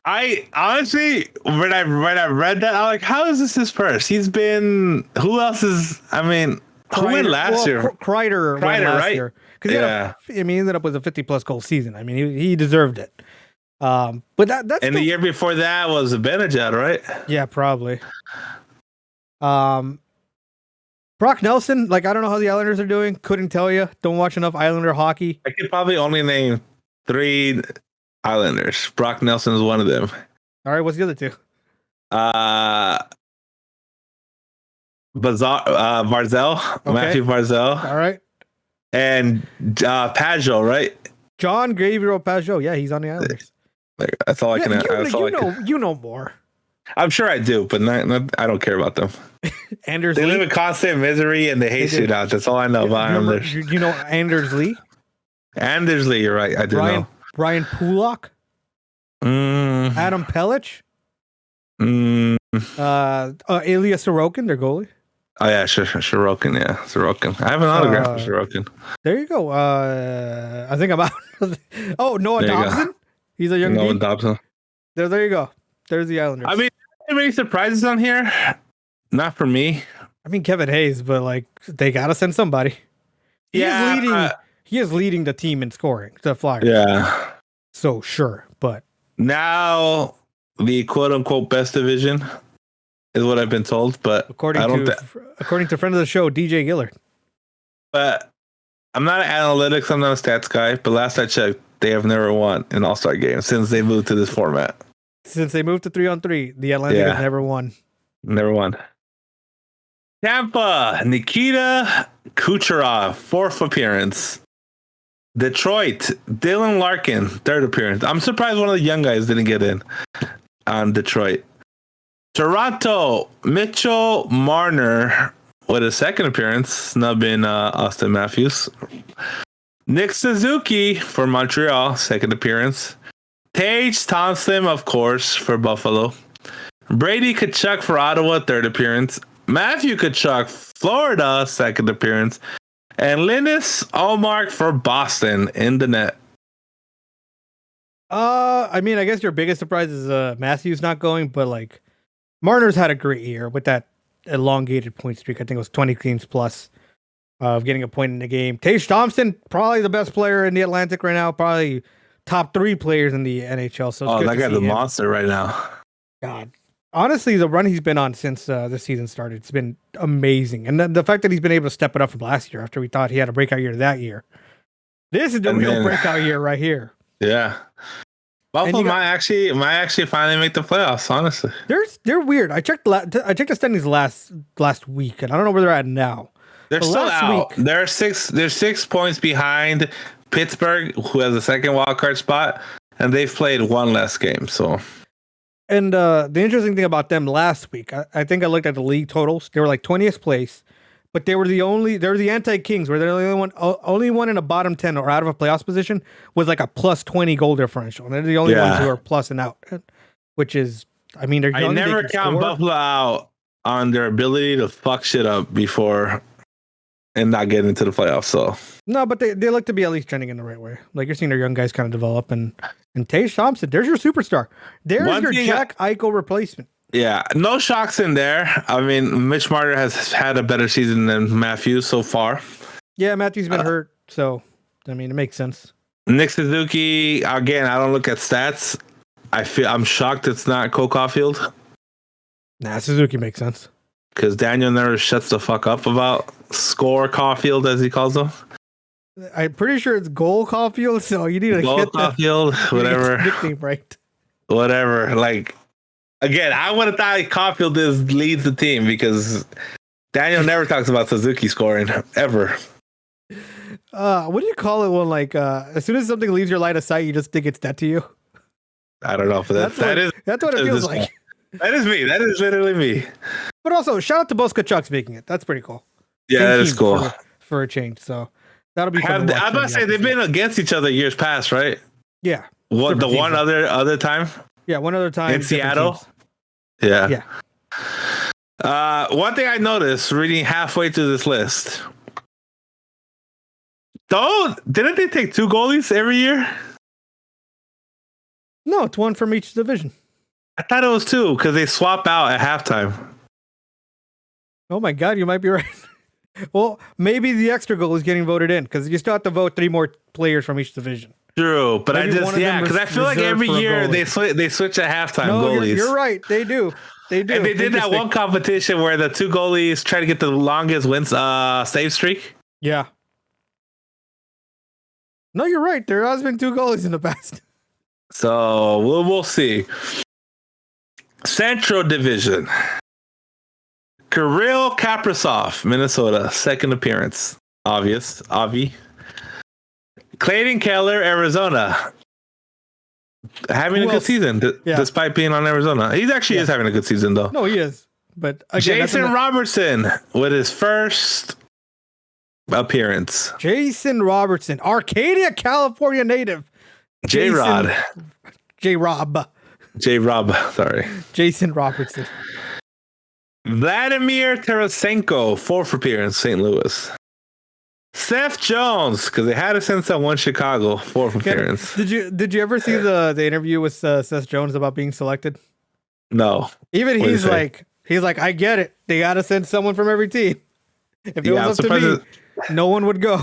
Speaker 1: I honestly, when I read that, I'm like, how is this his first? He's been. Who else is? I mean, who went last year?
Speaker 2: Kreider went last
Speaker 1: right?
Speaker 2: year. Because he ended up with a 50+ goal season. I mean, he deserved it. But that's
Speaker 1: the year before that was Benajad, right?
Speaker 2: Yeah, probably. Brock Nelson, like I don't know how the Islanders are doing. Couldn't tell you. Don't watch enough Islander hockey.
Speaker 1: I could probably only name 3 Islanders. Brock Nelson is one of them.
Speaker 2: All right, what's the other 2?
Speaker 1: Barzell, okay. Matthew Barzell.
Speaker 2: All right.
Speaker 1: And Pajot, right?
Speaker 2: John Gabriel Pajot. Yeah, he's on the Islanders.
Speaker 1: That's all I can.
Speaker 2: You know more.
Speaker 1: I'm sure I do, but I don't care about them.
Speaker 2: Anders
Speaker 1: they
Speaker 2: Lee?
Speaker 1: live in constant misery and they hate shootouts. That's all I know about Islanders.
Speaker 2: You know Anders Lee?
Speaker 1: Anders Lee, you're right. I do know.
Speaker 2: Brian Pulak? Adam Pellich? Ilya Sorokin, their goalie.
Speaker 1: Oh yeah, Sorokin. Yeah, Sorokin. I have an autograph for Sorokin.
Speaker 2: There you go. I think I'm out. Noah Dobson. He's a young
Speaker 1: Noah Dobson.
Speaker 2: There you go. There's the Islanders.
Speaker 1: I mean, any surprises on here? Not for me.
Speaker 2: I mean, Kevin Hayes, but like they gotta send somebody. He is leading the team in scoring. The Flyers.
Speaker 1: Yeah.
Speaker 2: So sure, but
Speaker 1: now the quote unquote best division is what I've been told, but
Speaker 2: according to friend of the show, DJ Gillard.
Speaker 1: But I'm not an analytics, I'm not a stats guy, but last I checked, they have never won an All-Star game since they moved to this format.
Speaker 2: Since they moved to 3-on-3, the Atlantic has never won.
Speaker 1: Never won. Tampa, Nikita Kucherov, 4th appearance. Detroit, Dylan Larkin, 3rd appearance. I'm surprised one of the young guys didn't get in on Detroit. Toronto, Mitchell Marner with a 2nd appearance, snubbing Austin Matthews. Nick Suzuki for Montreal, 2nd appearance. Tage Thompson, of course, for Buffalo. Brady Tkachuk for Ottawa, 3rd appearance. Matthew Tkachuk, Florida, 2nd appearance. And Linus Ullmark for Boston in the net.
Speaker 2: I mean, I guess your biggest surprise is Matthews not going, but like Marner's had a great year with that elongated point streak. I think it was 20 games plus of getting a point in the game. Tage Thompson, probably the best player in the Atlantic right now, probably top 3 players in the NHL. So
Speaker 1: that guy's a monster right now.
Speaker 2: God. Honestly, the run he's been on since the season started, it's been amazing. And then the fact that he's been able to step it up from last year after we thought he had a breakout year that year. This is the real breakout year right here.
Speaker 1: Yeah. Buffalo might actually finally make the playoffs, honestly.
Speaker 2: They're weird. I checked the standings last week, and I don't know where they're at now.
Speaker 1: They're still out. They're 6 points behind Pittsburgh, who has the 2nd wild card spot, and they've played 1 less game, so.
Speaker 2: And the interesting thing about them last week, I think I looked at the league totals. They were like 20th place, but they were the anti-Kings, where they're the only one in a bottom 10 or out of a playoffs position with like a plus 20 goal differential. And they're the only ones who are plus and out, which is, I mean, they're young. I
Speaker 1: never count Buffalo out on their ability to fuck shit up before and not get into the playoffs. So
Speaker 2: no, but they look to be at least trending in the right way. Like you're seeing their young guys kind of develop, and Tage Thompson, there's your superstar. There's your Jack Eichel replacement.
Speaker 1: Yeah, no shocks in there. I mean, Mitch Marner has had a better season than Matthews so far.
Speaker 2: Yeah, Matthews been hurt, so I mean it makes sense.
Speaker 1: Nick Suzuki, again, I don't look at stats. I'm shocked it's not Cole Caulfield.
Speaker 2: Nah, Suzuki makes sense.
Speaker 1: Because Daniel never shuts the fuck up about Score Caulfield, as he calls him.
Speaker 2: I'm pretty sure it's Goal Caulfield, so you need to
Speaker 1: get Caulfield, whatever.
Speaker 2: Nickname right.
Speaker 1: Whatever. Like, again, I would have thought Caulfield leads the team because Daniel never talks about Suzuki scoring ever.
Speaker 2: What do you call it when like as soon as something leaves your line of sight, you just think it's dead to you?
Speaker 1: I don't know, but that's what
Speaker 2: it feels like.
Speaker 1: That is me. That is literally me.
Speaker 2: But also, shout out to both Kachucks making it. That's pretty cool.
Speaker 1: Yeah, that is cool
Speaker 2: for a change. So that'll be fun.
Speaker 1: I'm about to say they've been against each other years past, right?
Speaker 2: Yeah.
Speaker 1: What one other time?
Speaker 2: Yeah, one other time
Speaker 1: in Seattle. Teams. Yeah. One thing I noticed reading halfway through this list. Didn't they take 2 goalies every year?
Speaker 2: No, it's 1 from each division.
Speaker 1: I thought it was 2 because they swap out at halftime.
Speaker 2: Oh my God, you might be right. Well, maybe the extra goal is getting voted in because you still have to vote 3 more players from each division.
Speaker 1: True, but maybe because I feel like every year they switch at halftime goalies.
Speaker 2: You're right, they do.
Speaker 1: And they did that one competition where the 2 goalies try to get the longest wins save streak.
Speaker 2: Yeah. No, you're right. There has been 2 goalies in the past.
Speaker 1: So we'll see. Central Division. Kirill Kaprizov, Minnesota, 2nd appearance. Avi. Clayton Keller, Arizona. Having a good season, despite being on Arizona. He actually is having a good season, though.
Speaker 2: No, he is. But again,
Speaker 1: Jason Robertson with his first appearance.
Speaker 2: Jason Robertson, Arcadia, California native.
Speaker 1: J-Rob, sorry.
Speaker 2: Jason Robertson.
Speaker 1: Vladimir Tarasenko, 4th appearance, St. Louis. Seth Jones, because they had to send someone Chicago, 4th appearance.
Speaker 2: Did you ever see the interview with Seth Jones about being selected?
Speaker 1: No.
Speaker 2: Even he's like, I get it. They got to send someone from every team. If it was up to me, no one would go.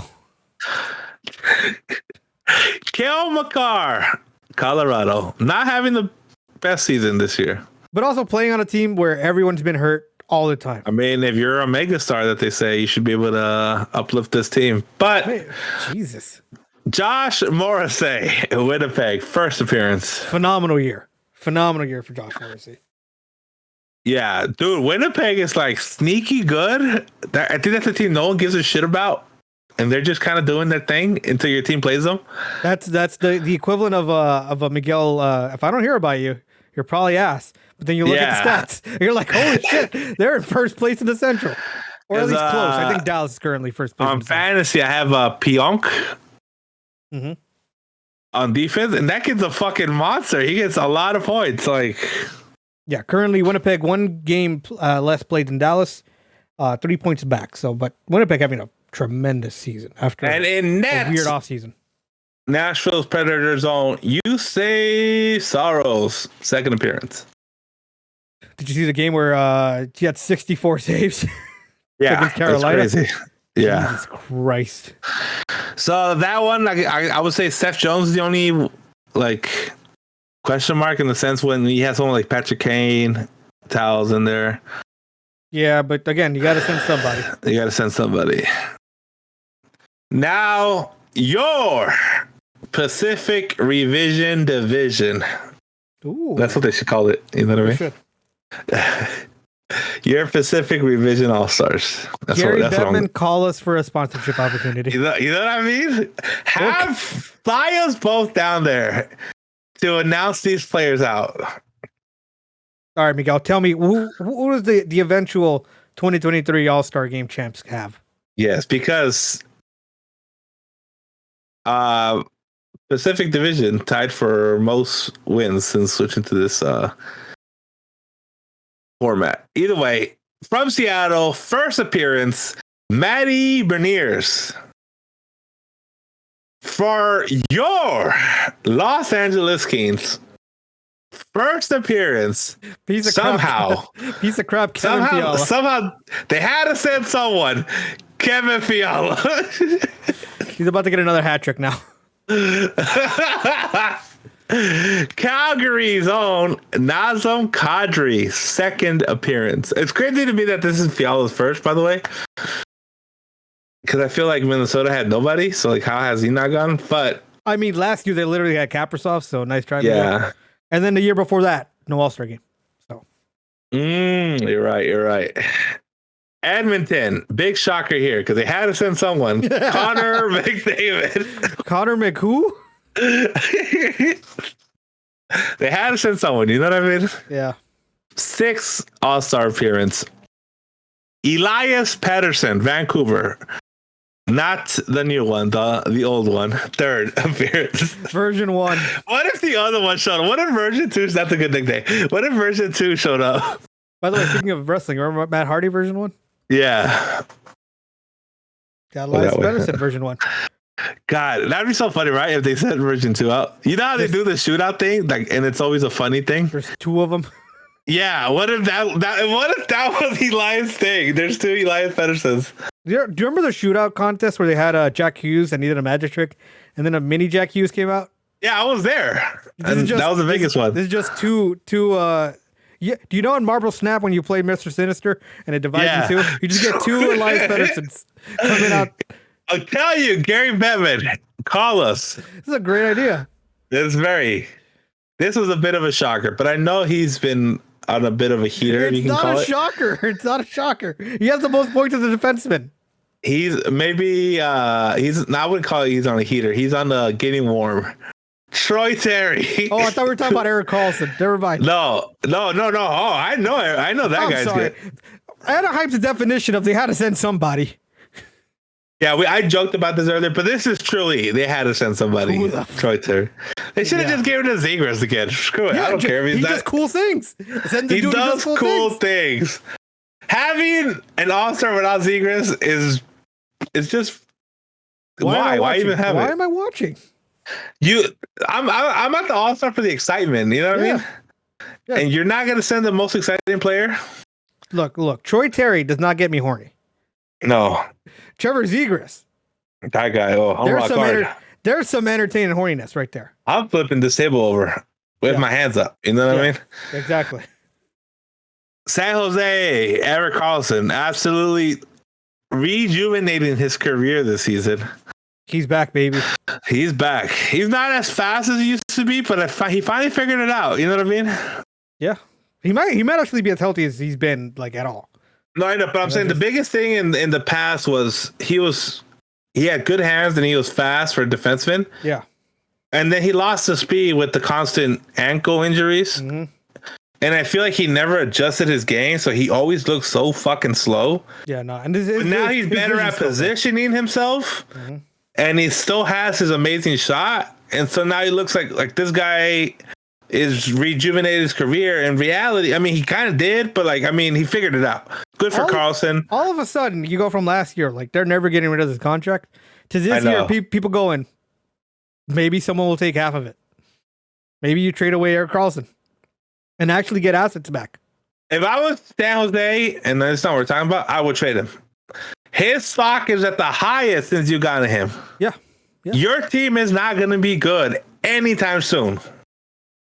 Speaker 1: Cale Makar, Colorado, not having the best season this year.
Speaker 2: But also playing on a team where everyone's been hurt all the time.
Speaker 1: I mean, if you're a mega star that they say, you should be able to uplift this team. But
Speaker 2: Jesus.
Speaker 1: Josh Morrissey, Winnipeg, first appearance.
Speaker 2: Phenomenal year for Josh Morrissey.
Speaker 1: Yeah, dude, Winnipeg is like sneaky good. I think that's a team no one gives a shit about. And they're just kind of doing their thing until your team plays them.
Speaker 2: That's the equivalent of a Miguel. If I don't hear about you, you're probably ass. But then you look at the stats, and you're like, holy shit, they're in first place in the Central, or at least close. I think Dallas is currently first place.
Speaker 1: On fantasy, I have Pionk on defense, and that kid's a fucking monster. He gets a lot of points. Like,
Speaker 2: yeah, currently Winnipeg 1 game less played than Dallas, 3 points back. So, but Winnipeg having a tremendous season after
Speaker 1: in
Speaker 2: a weird off season.
Speaker 1: Nashville's Predators own Yusei Saros, second appearance.
Speaker 2: Did you see the game where he had 64 saves?
Speaker 1: Yeah,
Speaker 2: against Carolina.
Speaker 1: That's crazy. Yeah,
Speaker 2: Jesus Christ.
Speaker 1: So that one, I would say Seth Jones is the only like question mark in the sense when he has someone like Patrick Kane, Towels in there.
Speaker 2: Yeah, but again, you got to send somebody.
Speaker 1: Now, your Pacific Revision Division.
Speaker 2: Ooh.
Speaker 1: That's what they should call it. You know what I mean? Your Pacific Revision All-Stars.
Speaker 2: Gary Bettman, call us for a sponsorship opportunity.
Speaker 1: You know what I mean? Fly us both down there to announce these players out.
Speaker 2: All right, Miguel, tell me, who was the eventual 2023 All-Star Game champs have?
Speaker 1: Yes, because Pacific Division tied for most wins since switching to this format. Either way, from Seattle, first appearance, Matty Beniers. For your Los Angeles Kings, first appearance,
Speaker 2: piece of crap, Kevin Fiala.
Speaker 1: Somehow they had to send someone, Kevin Fiala.
Speaker 2: He's about to get another hat trick now.
Speaker 1: Calgary's own Nazem Kadri, second appearance. It's crazy to me that this is Fiala's first, by the way, because I feel like Minnesota had nobody. So, like, how has he not gone? But
Speaker 2: I mean, last year they literally had Kaprizov, so nice try.
Speaker 1: Yeah,
Speaker 2: and then the year before that, no All-Star game. So,
Speaker 1: you're right. Edmonton, big shocker here because they had to send someone. Connor McDavid.
Speaker 2: Connor McWho?
Speaker 1: They had to send someone, you know what I mean?
Speaker 2: Yeah.
Speaker 1: 6th All-Star appearance. Elias Pettersson, Vancouver. Not the new one, the old one. 3rd appearance.
Speaker 2: Version 1.
Speaker 1: What if the other one showed up? What if version 2? That's a good nickname. What if version 2 showed up?
Speaker 2: By the way, speaking of wrestling, remember Matt Hardy version 1?
Speaker 1: Yeah.
Speaker 2: Got Elias Pettersson version 1.
Speaker 1: God, that'd be so funny, right? If they said version 2 out. You know how they do the shootout thing? Like, and it's always a funny thing.
Speaker 2: There's 2 of them.
Speaker 1: Yeah, what if that was Elias thing? There's 2 Elias Petterssons.
Speaker 2: Do you remember the shootout contest where they had Jack Hughes and he did a magic trick, and then a mini Jack Hughes came out?
Speaker 1: Yeah, I was there. That was the biggest one.
Speaker 2: This is just two. Yeah, do you know in Marble Snap when you play Mr. Sinister and it divides in 2? You just get 2 Elias Petterssons coming out.
Speaker 1: I'll tell you, Gary Bettman, call us.
Speaker 2: This is a great idea.
Speaker 1: This was a bit of a shocker, but I know he's been on a bit of a heater.
Speaker 2: It's not a shocker. It's not a shocker. He has the most points as a defenseman.
Speaker 1: I wouldn't call it he's on a heater. He's on the getting warm. Troy Terry.
Speaker 2: Oh, I thought we were talking about Eric Carlson. Never mind.
Speaker 1: No. Oh, I know that guy's good.
Speaker 2: Anaheim's definition of they had to send somebody.
Speaker 1: Yeah, I joked about this earlier, but this is truly they had to send somebody. Troy Terry. They should have just given it to Zegras again. Screw it. I don't care.
Speaker 2: He does cool things.
Speaker 1: He does cool things. Having an All-Star without Zegras is just why even have it?
Speaker 2: Why am I watching?
Speaker 1: I'm at the All-Star for the excitement. You know what I mean? Yeah. And you're not going to send the most exciting player.
Speaker 2: Look. Troy Terry does not get me horny.
Speaker 1: No.
Speaker 2: Trevor Zegras.
Speaker 1: That guy.
Speaker 2: There's some entertaining horniness right there.
Speaker 1: I'm flipping this table over with my hands up. You know what I mean?
Speaker 2: Exactly.
Speaker 1: San Jose, Erick Carlson, absolutely rejuvenating his career this season.
Speaker 2: He's back, baby.
Speaker 1: He's back. He's not as fast as he used to be, but he finally figured it out. You know what I mean?
Speaker 2: Yeah. He might actually be as healthy as he's been, like, at all.
Speaker 1: No, I know, but I'm saying the biggest thing in the past was he had good hands and he was fast for a defenseman.
Speaker 2: Yeah.
Speaker 1: And then he lost the speed with the constant ankle injuries.
Speaker 2: Mm-hmm.
Speaker 1: And I feel like he never adjusted his game, so he always looked so fucking slow.
Speaker 2: Yeah, no. And
Speaker 1: but now he's better at positioning himself, and he still has his amazing shot. And so now he looks like this guy is rejuvenated his career. In reality, I mean, he kind of did, but he figured it out. Good for Carlson.
Speaker 2: All of a sudden, you go from last year, like they're never getting rid of this contract, to this year, people going, maybe someone will take half of it. Maybe you trade away Erick Carlson and actually get assets back.
Speaker 1: If I was San Jose, and that's not what we're talking about, I would trade him. His stock is at the highest since you got him.
Speaker 2: Yeah.
Speaker 1: Your team is not going to be good anytime soon.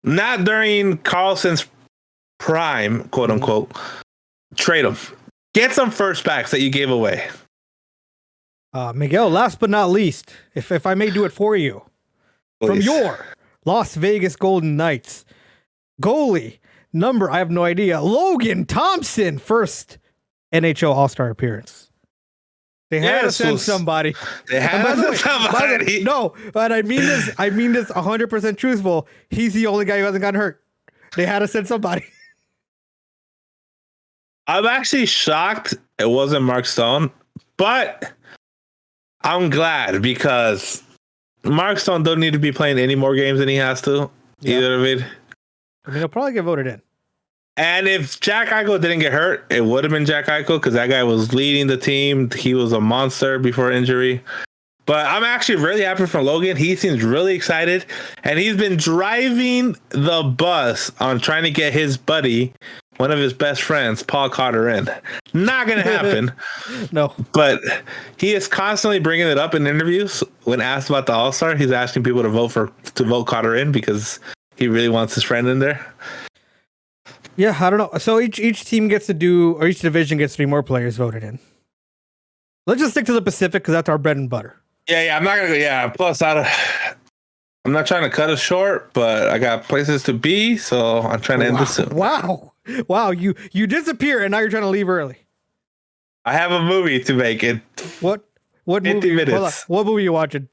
Speaker 1: Not during Carlson's prime, quote unquote. Trade him. Get some first backs that you gave away.
Speaker 2: Miguel, last but not least, if I may do it for you, please. From your Las Vegas Golden Knights, goalie number, I have no idea, Logan Thompson, first NHL All-Star appearance. They had to send somebody.
Speaker 1: They had to send somebody.
Speaker 2: No, but I mean this 100% truthful. He's the only guy who hasn't gotten hurt. They had to send somebody.
Speaker 1: I'm actually shocked it wasn't Mark Stone, but I'm glad because Mark Stone don't need to be playing any more games than he has to. Yeah. You know what I mean?
Speaker 2: He'll probably get voted in.
Speaker 1: And if Jack Eichel didn't get hurt, it would have been Jack Eichel because that guy was leading the team. He was a monster before injury. But I'm actually really happy for Logan. He seems really excited. And he's been driving the bus on trying to get his buddy, one of his best friends, Paul Cotter, in. Not going to happen.
Speaker 2: No.
Speaker 1: But he is constantly bringing it up in interviews. When asked about the All-Star, he's asking people to vote Cotter in because he really wants his friend in there.
Speaker 2: Yeah, I don't know. So each team gets to do, or each division gets 3 more players voted in. Let's just stick to the Pacific because that's our bread and butter.
Speaker 1: Yeah, I'm not gonna go. Yeah, plus I'm not trying to cut it short, but I got places to be, so I'm trying to end this soon.
Speaker 2: Wow! You disappear and now you're trying to leave early.
Speaker 1: I have a movie to make it.
Speaker 2: What 50
Speaker 1: movie? Minutes.
Speaker 2: What movie are you watching?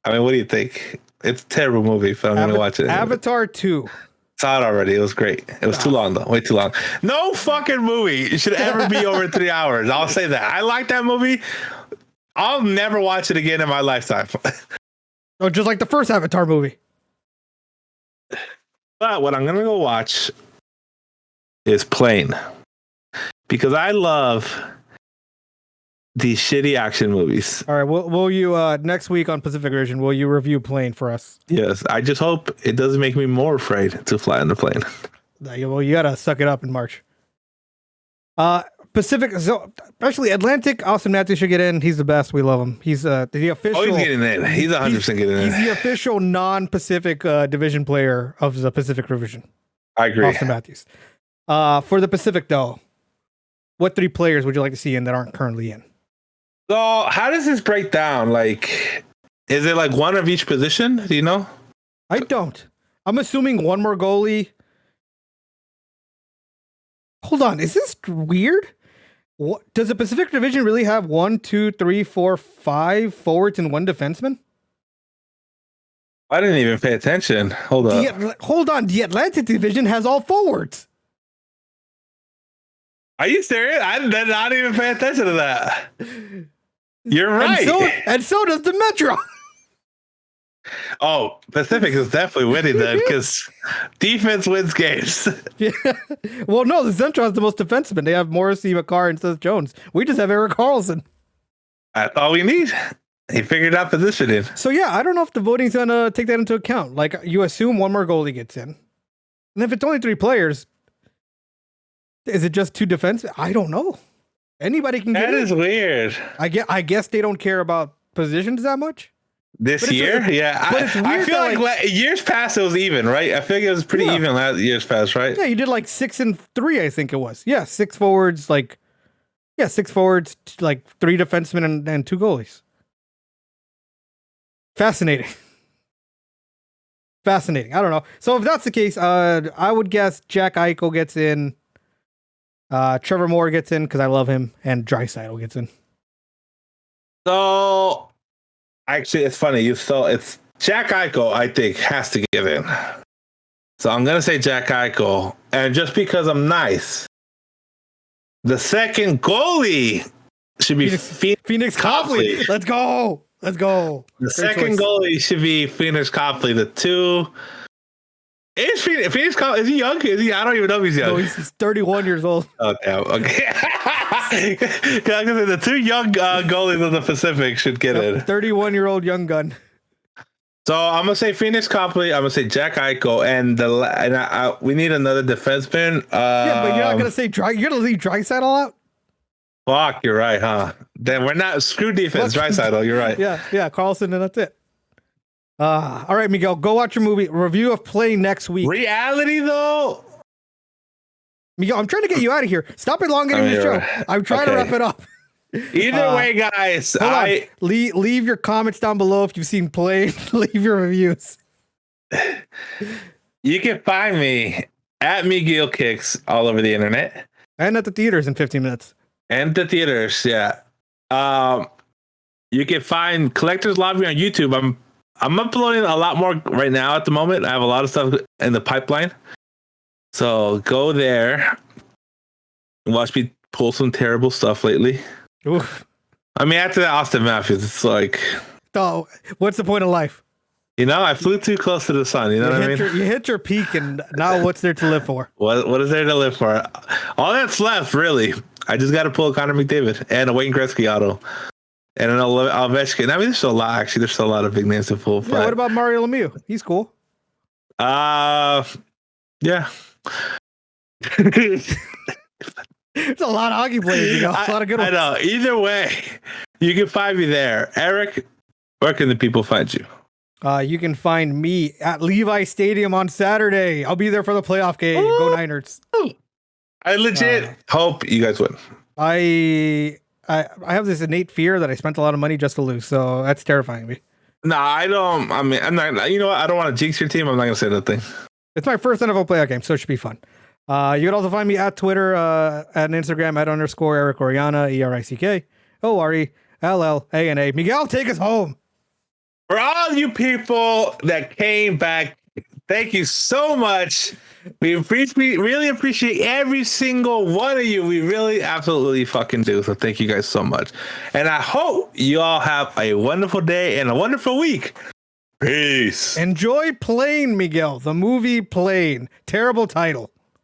Speaker 1: I mean, what do you think? It's a terrible movie, but I'm gonna watch it.
Speaker 2: Avatar 2.
Speaker 1: Saw it already. It was great. It was too long though. Way too long. No fucking movie should ever be over 3 hours. I'll say that. I like that movie. I'll never watch it again in my lifetime.
Speaker 2: Oh, just like the first Avatar movie.
Speaker 1: But what I'm gonna go watch is Plane. Because I love these shitty action movies.
Speaker 2: All right, will you next week on Pacific Vision, will you review Plane for us?
Speaker 1: Yes, I just hope it doesn't make me more afraid to fly on the plane.
Speaker 2: Well, you gotta suck it up in March. Pacific, so actually Atlantic, Austin Matthews should get in. He's the best. We love him. He's the official.
Speaker 1: Oh, he's getting in. He's 100% getting in.
Speaker 2: He's the official non-Pacific division player of the Pacific Division.
Speaker 1: I agree.
Speaker 2: Austin Matthews. For the Pacific, though, what 3 players would you like to see in that aren't currently in?
Speaker 1: So, how does this break down? Like, is it like one of each position? Do you know?
Speaker 2: I don't. I'm assuming one more goalie. Hold on. Is this weird? What, does the Pacific Division really have 1, 2, 3, 4, 5 forwards and 1 defenseman?
Speaker 1: I didn't even pay attention. Hold on. The Atlantic Division has all forwards. Are you serious? I did not even pay attention to that. You're right.
Speaker 2: And so does the Metro.
Speaker 1: Oh, Pacific is definitely winning then because defense wins games.
Speaker 2: Yeah. Well, no, the Central has the most defensemen. They have Morrissey, McCarr, and Seth Jones. We just have Erick Carlson.
Speaker 1: That's all we need. He figured out positioning.
Speaker 2: So, yeah, I don't know if the voting's going to take that into account. Like, you assume one more goalie gets in. And if it's only 3 players, is it just 2 defense? I don't know. Anybody can get in.
Speaker 1: That is weird.
Speaker 2: I guess they don't care about positions that much.
Speaker 1: This year? Yeah. I feel like years past it was even, right? I feel like it was pretty even last years past, right?
Speaker 2: Yeah, you did like 6 and 3, I think it was. Yeah, 6 forwards, like 3 defensemen and 2 goalies. Fascinating. Fascinating. I don't know. So if that's the case, I would guess Jack Eichel gets in. Trevor Moore gets in because I love him, and Draisaitl gets in.
Speaker 1: So actually, it's funny. It's Jack Eichel. I think has to get in. So I'm gonna say Jack Eichel, and just because I'm nice, the second goalie should be
Speaker 2: Phoenix Copley. Let's go.
Speaker 1: The Great second goalie should be Phoenix Copley. The two is Phoenix Copley. Is he young? I don't even know if he's young.
Speaker 2: No, he's 31 years old.
Speaker 1: Oh damn. Okay. The two young goalies of the Pacific should get in.
Speaker 2: 31-year-old young gun.
Speaker 1: So I'm gonna say Phoenix Copley. I'm gonna say Jack Eichel, and we need another defenseman.
Speaker 2: Yeah, but you're not gonna say you're gonna leave Draisaitl out.
Speaker 1: Fuck, you're right, huh? Then we're not screw defense, Draisaitl. You're right.
Speaker 2: Yeah, Carlson, and that's it. All right, Miguel, go watch your movie. Review of Play next week.
Speaker 1: Reality though,
Speaker 2: Miguel, I'm trying to get you out of here. Stop elongating the show. Right. I'm trying to wrap it up.
Speaker 1: Either way, guys,
Speaker 2: leave your comments down below if you've seen Play. Leave your reviews.
Speaker 1: You can find me at Miguel Kicks all over the internet
Speaker 2: and at the theaters in 15 minutes.
Speaker 1: And the theaters, yeah. You can find Collectors Lobby on YouTube. I'm uploading a lot more right now at the moment. I have a lot of stuff in the pipeline. So go there and watch me pull some terrible stuff lately.
Speaker 2: Oof.
Speaker 1: I mean, after that Austin Matthews, it's like...
Speaker 2: Oh, what's the point of life?
Speaker 1: You know, I flew too close to the sun. You know what I mean?
Speaker 2: You hit your peak, and now what's there to live for?
Speaker 1: What is there to live for? All that's left, really. I just got to pull a Connor McDavid and a Wayne Gretzky auto. And an Ovechkin. I mean, there's still a lot, actually. There's still a lot of big names to pull.
Speaker 2: Yeah, what about Mario Lemieux? He's cool.
Speaker 1: Yeah.
Speaker 2: There's a lot of hockey players. You know? A lot of good ones.
Speaker 1: I know. Either way, you can find me there. Eric, where can the people find you?
Speaker 2: You can find me at Levi Stadium on Saturday. I'll be there for the playoff game. Ooh. Go Niners.
Speaker 1: I legit hope you guys win.
Speaker 2: I have this innate fear that I spent a lot of money just to lose, so that's terrifying me.
Speaker 1: No, I don't. I mean, I'm not. You know what? I don't want to jinx your team. I'm not gonna say nothing.
Speaker 2: It's my first NFL playoff game, so it should be fun. You can also find me at Twitter, at Instagram at _Erick Oriana, ERICK, Miguel, take us home.
Speaker 1: For all you people that came back, thank you so much. We really appreciate every single one of you. We really absolutely fucking do. So thank you guys so much. And I hope you all have a wonderful day and a wonderful week. Peace.
Speaker 2: Enjoy Plane, Miguel. The movie Plane. Terrible title.